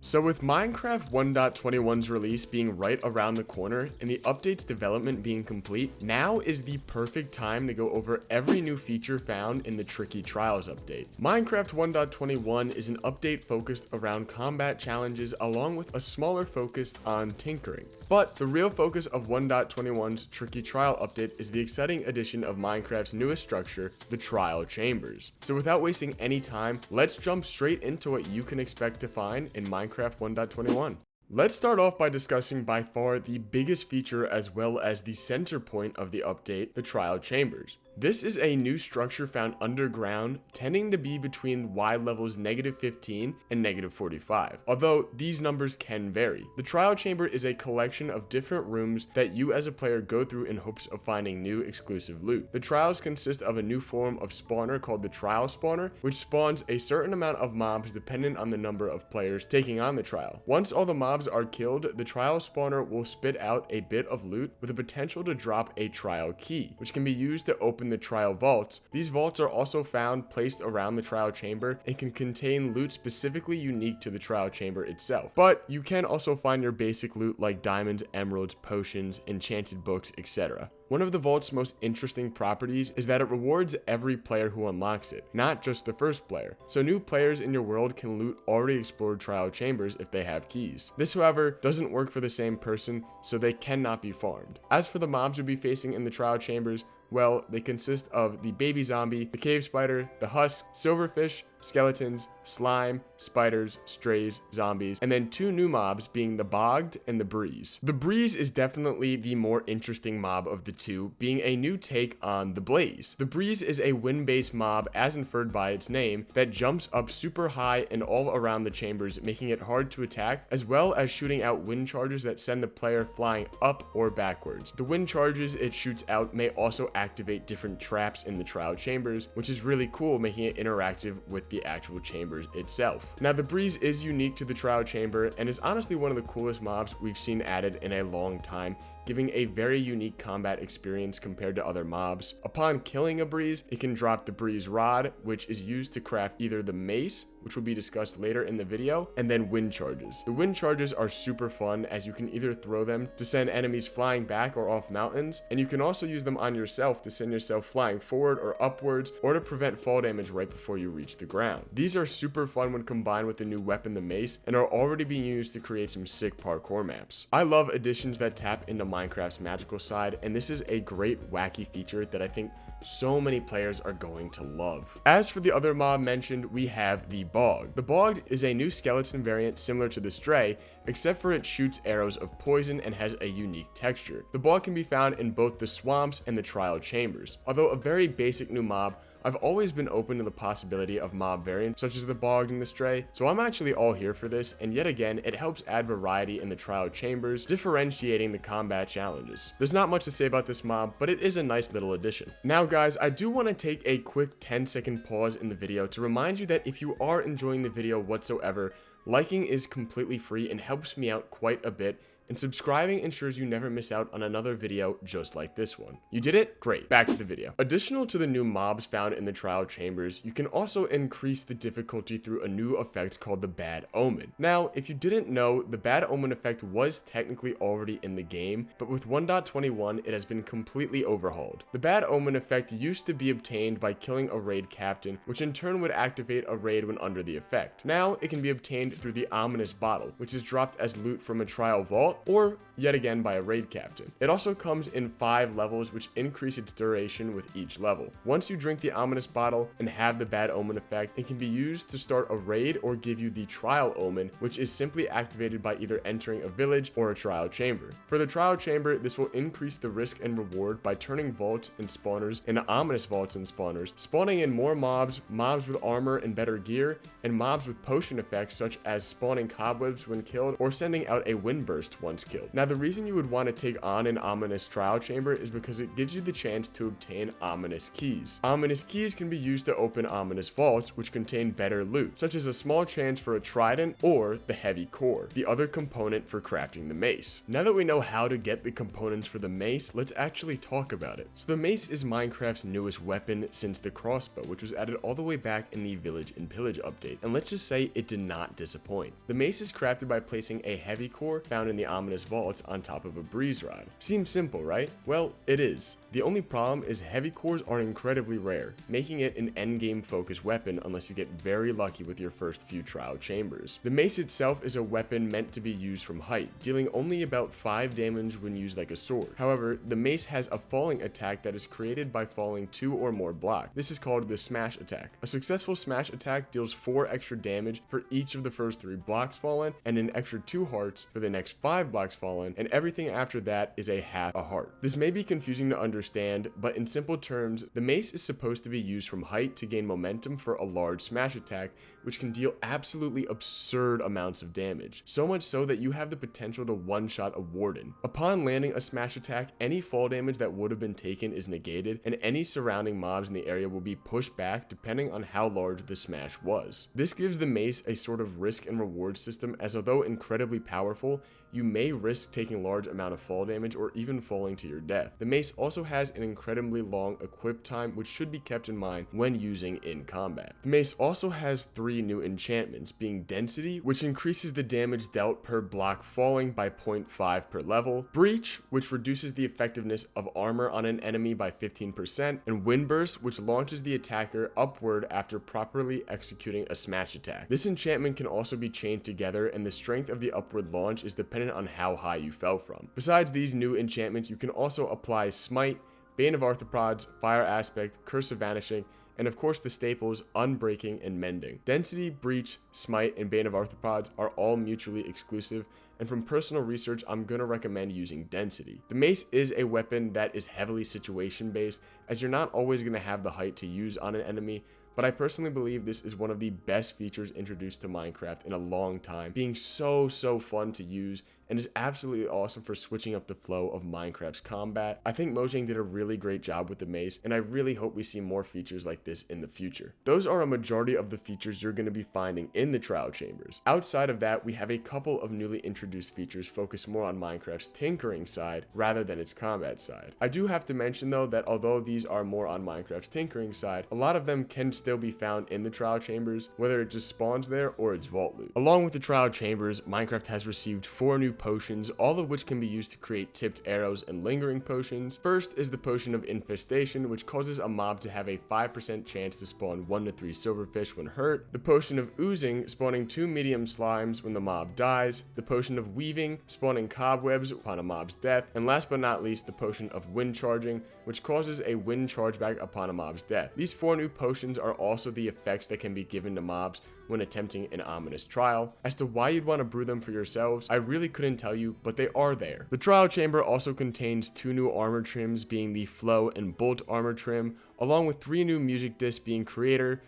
So with Minecraft 1.21's release being right around the corner and the update's development being complete, now is the perfect time to go over every new feature found in the Tricky Trials update. Minecraft 1.21 is an update focused around combat challenges along with a smaller focus on tinkering. But the real focus of 1.21's Tricky Trial update is the exciting addition of Minecraft's newest structure, the Trial Chambers. So without wasting any time, let's jump straight into what you can expect to find in Minecraft 1.21. Let's start off by discussing by far the biggest feature as well as the center point of the update, the Trial Chambers. This is a new structure found underground, tending to be between Y levels -15 and -45, although these numbers can vary. The Trial Chamber is a collection of different rooms that you as a player go through in hopes of finding new exclusive loot. The trials consist of a new form of spawner called the Trial Spawner, which spawns a certain amount of mobs dependent on the number of players taking on the trial. Once all the mobs are killed, the Trial Spawner will spit out a bit of loot with the potential to drop a trial key, which can be used to open the trial vaults. These vaults are also found placed around the trial chamber and can contain loot specifically unique to the trial chamber itself. But you can also find your basic loot like diamonds, emeralds, potions, enchanted books, etc. One of the vault's most interesting properties is that it rewards every player who unlocks it, not just the first player. So new players in your world can loot already explored trial chambers if they have keys. This, however, doesn't work for the same person, so they cannot be farmed. As for the mobs you'll be facing in the trial chambers, well, they consist of the baby zombie, the cave spider, the husk, silverfish, skeletons, slime, spiders, strays, zombies, and then two new mobs being the bogged and the breeze. The breeze is definitely the more interesting mob of the two, being a new take on the blaze. The breeze is a wind-based mob, as inferred by its name, that jumps up super high and all around the chambers, making it hard to attack, as well as shooting out wind charges that send the player flying up or backwards. The wind charges it shoots out may also activate different traps in the trial chambers, which is really cool, making it interactive with the actual chambers itself. Now, the breeze is unique to the trial chamber and is honestly one of the coolest mobs we've seen added in a long time, giving a very unique combat experience compared to other mobs. Upon killing a breeze, it can drop the breeze rod, which is used to craft either the mace, which will be discussed later in the video, and then wind charges. The wind charges are super fun as you can either throw them to send enemies flying back or off mountains, and you can also use them on yourself to send yourself flying forward or upwards, or to prevent fall damage right before you reach the ground. These are super fun when combined with the new weapon, the mace, and are already being used to create some sick parkour maps. I love additions that tap into Minecraft's magical side, and this is a great wacky feature that I think so many players are going to love. As for the other mob mentioned, we have the Bogged. The Bogged is a new skeleton variant similar to the Stray, except for it shoots arrows of poison and has a unique texture. The Bogged can be found in both the swamps and the trial chambers. Although a very basic new mob, I've always been open to the possibility of mob variants such as the Bogged and the Stray, so I'm actually all here for this, and yet again, it helps add variety in the trial chambers, differentiating the combat challenges. There's not much to say about this mob, but it is a nice little addition. Now guys, I do want to take a quick 10-second pause in the video to remind you that if you are enjoying the video whatsoever, liking is completely free and helps me out quite a bit, and subscribing ensures you never miss out on another video just like this one. You did it? Great. Back to the video. Additional to the new mobs found in the trial chambers, you can also increase the difficulty through a new effect called the Bad Omen. Now, if you didn't know, the Bad Omen effect was technically already in the game, but with 1.21, it has been completely overhauled. The Bad Omen effect used to be obtained by killing a raid captain, which in turn would activate a raid when under the effect. Now, it can be obtained through the Ominous Bottle, which is dropped as loot from a trial vault, or yet again by a raid captain. It also comes in 5 levels, which increase its duration with each level. Once you drink the Ominous Bottle and have the Bad Omen effect, it can be used to start a raid or give you the Trial Omen, which is simply activated by either entering a village or a trial chamber. For the trial chamber, this will increase the risk and reward by turning vaults and spawners into ominous vaults and spawners, spawning in more mobs, mobs with armor and better gear, and mobs with potion effects such as spawning cobwebs when killed or sending out a wind burst once killed. Now, the reason you would want to take on an ominous trial chamber is because it gives you the chance to obtain ominous keys. Ominous keys can be used to open ominous vaults, which contain better loot, such as a small chance for a trident or the heavy core, the other component for crafting the mace. Now that we know how to get the components for the mace, let's actually talk about it. So the mace is Minecraft's newest weapon since the crossbow, which was added all the way back in the Village and Pillage update, and let's just say it did not disappoint. The mace is crafted by placing a heavy core found in the ominous vaults on top of a breeze rod. Seems simple, right? Well, it is. The only problem is heavy cores are incredibly rare, making it an endgame focused weapon unless you get very lucky with your first few trial chambers. The mace itself is a weapon meant to be used from height, dealing only about 5 damage when used like a sword. However, the mace has a falling attack that is created by falling 2 or more blocks. This is called the smash attack. A successful smash attack deals 4 extra damage for each of the first 3 blocks fallen, and an extra 2 hearts for the next 5 blocks fallen, and everything after that is a half a heart. This may be confusing to understand, but in simple terms, the mace is supposed to be used from height to gain momentum for a large smash attack, which can deal absolutely absurd amounts of damage, so much so that you have the potential to one-shot a warden. Upon landing a smash attack, any fall damage that would have been taken is negated, and any surrounding mobs in the area will be pushed back depending on how large the smash was. This gives the mace a sort of risk and reward system, as although incredibly powerful, you may risk taking large amount of fall damage or even falling to your death. The mace also has an incredibly long equip time, which should be kept in mind when using in combat. The mace also has 3 new enchantments, being Density, which increases the damage dealt per block falling by 0.5 per level, Breach, which reduces the effectiveness of armor on an enemy by 15%, and Windburst, which launches the attacker upward after properly executing a smash attack. This enchantment can also be chained together, and the strength of the upward launch is dependent on how high you fell from. Besides these new enchantments, you can also apply Smite, Bane of Arthropods, Fire Aspect, Curse of Vanishing, and of course the staples Unbreaking and Mending. Density, Breach, Smite, and Bane of Arthropods are all mutually exclusive, and from personal research, I'm gonna recommend using Density. The mace is a weapon that is heavily situation based, as you're not always gonna have the height to use on an enemy, but I personally believe this is one of the best features introduced to Minecraft in a long time, being so fun to use, and is absolutely awesome for switching up the flow of Minecraft's combat. I think Mojang did a really great job with the mace, and I really hope we see more features like this in the future. Those are a majority of the features you're going to be finding in the trial chambers. Outside of that, we have a couple of newly introduced features focused more on Minecraft's tinkering side rather than its combat side. I do have to mention though that although these are more on Minecraft's tinkering side, a lot of them can still be found in the trial chambers, whether it just spawns there or it's vault loot. Along with the trial chambers, Minecraft has received 4 new potions, all of which can be used to create tipped arrows and lingering potions. First is the potion of infestation, which causes a mob to have a 5% chance to spawn 1 to 3 silverfish when hurt. The potion of oozing, spawning 2 medium slimes when the mob dies. The potion of weaving, spawning cobwebs upon a mob's death. And last but not least, the potion of wind charging, which causes a wind chargeback upon a mob's death. These 4 new potions are also the effects that can be given to mobs when attempting an ominous trial. As to why you'd want to brew them for yourselves, I really couldn't tell you, but they are there. The trial chamber also contains 2 new armor trims, being the Flow and Bolt armor trim, along with 3 new music discs, being Creator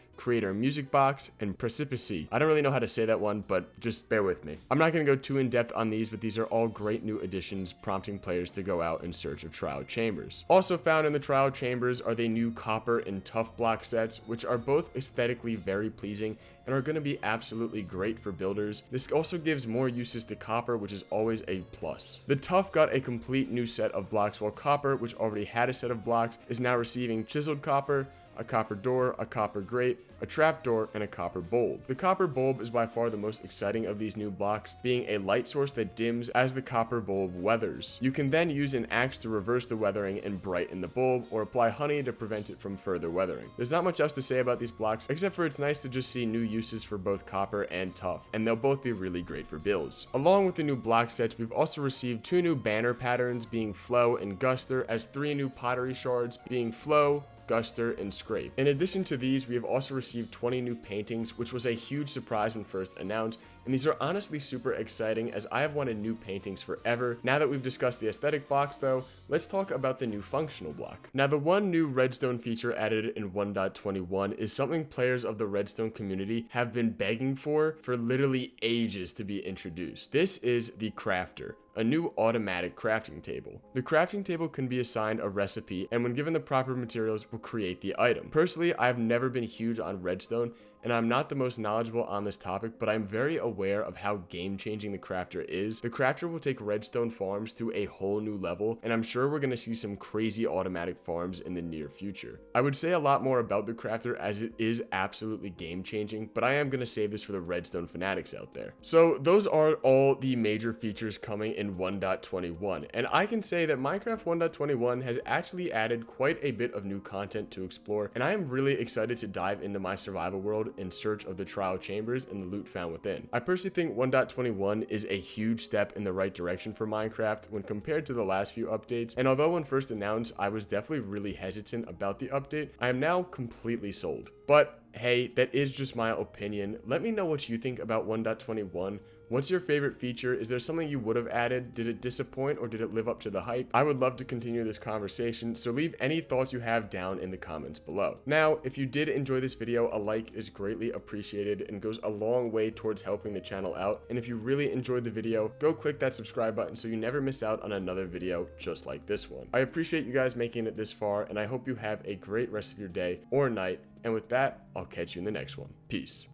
Music Box, and Precipice. I don't really know how to say that one, but just bear with me. I'm not going to go too in depth on these, but these are all great new additions, prompting players to go out in search of trial chambers. Also found in the trial chambers are the new copper and tough block sets, which are both aesthetically very pleasing and are going to be absolutely great for builders. This also gives more uses to copper, which is always a plus. The tough got a complete new set of blocks, while copper, which already had a set of blocks, is now receiving chiseled copper, a copper door, a copper grate, a trapdoor, and a copper bulb. The copper bulb is by far the most exciting of these new blocks, being a light source that dims as the copper bulb weathers. You can then use an axe to reverse the weathering and brighten the bulb, or apply honey to prevent it from further weathering. There's not much else to say about these blocks, except for it's nice to just see new uses for both copper and tough, and they'll both be really great for builds. Along with the new block sets, we've also received 2 new banner patterns, being Flow and Guster, as 3 new pottery shards, being Flow, Guster, and Scrape. In addition to these, we have also received 20 new paintings, which was a huge surprise when first announced, and these are honestly super exciting as I have wanted new paintings forever. Now that we've discussed the aesthetic blocks though, let's talk about the new functional block. Now the one new redstone feature added in 1.21 is something players of the redstone community have been begging for literally ages to be introduced. This is the crafter, a new automatic crafting table. The crafting table can be assigned a recipe, and when given the proper materials will create the item. Personally, I've never been huge on redstone, and I'm not the most knowledgeable on this topic, but I'm very aware of how game-changing the crafter is. The crafter will take redstone farms to a whole new level, and I'm sure we're gonna see some crazy automatic farms in the near future. I would say a lot more about the crafter as it is absolutely game-changing, but I am gonna save this for the redstone fanatics out there. So those are all the major features coming in 1.21, and I can say that Minecraft 1.21 has actually added quite a bit of new content to explore, and I am really excited to dive into my survival world in search of the trial chambers and the loot found within. I personally think 1.21 is a huge step in the right direction for Minecraft when compared to the last few updates, and although when first announced I was definitely really hesitant about the update, I am now completely sold. But hey, that is just my opinion. Let me know what you think about 1.21. What's your favorite feature? Is there something you would have added? Did it disappoint or did it live up to the hype? I would love to continue this conversation, so leave any thoughts you have down in the comments below. Now, if you did enjoy this video, a like is greatly appreciated and goes a long way towards helping the channel out. And if you really enjoyed the video, go click that subscribe button so you never miss out on another video just like this one. I appreciate you guys making it this far, and I hope you have a great rest of your day or night. And with that, I'll catch you in the next one. Peace.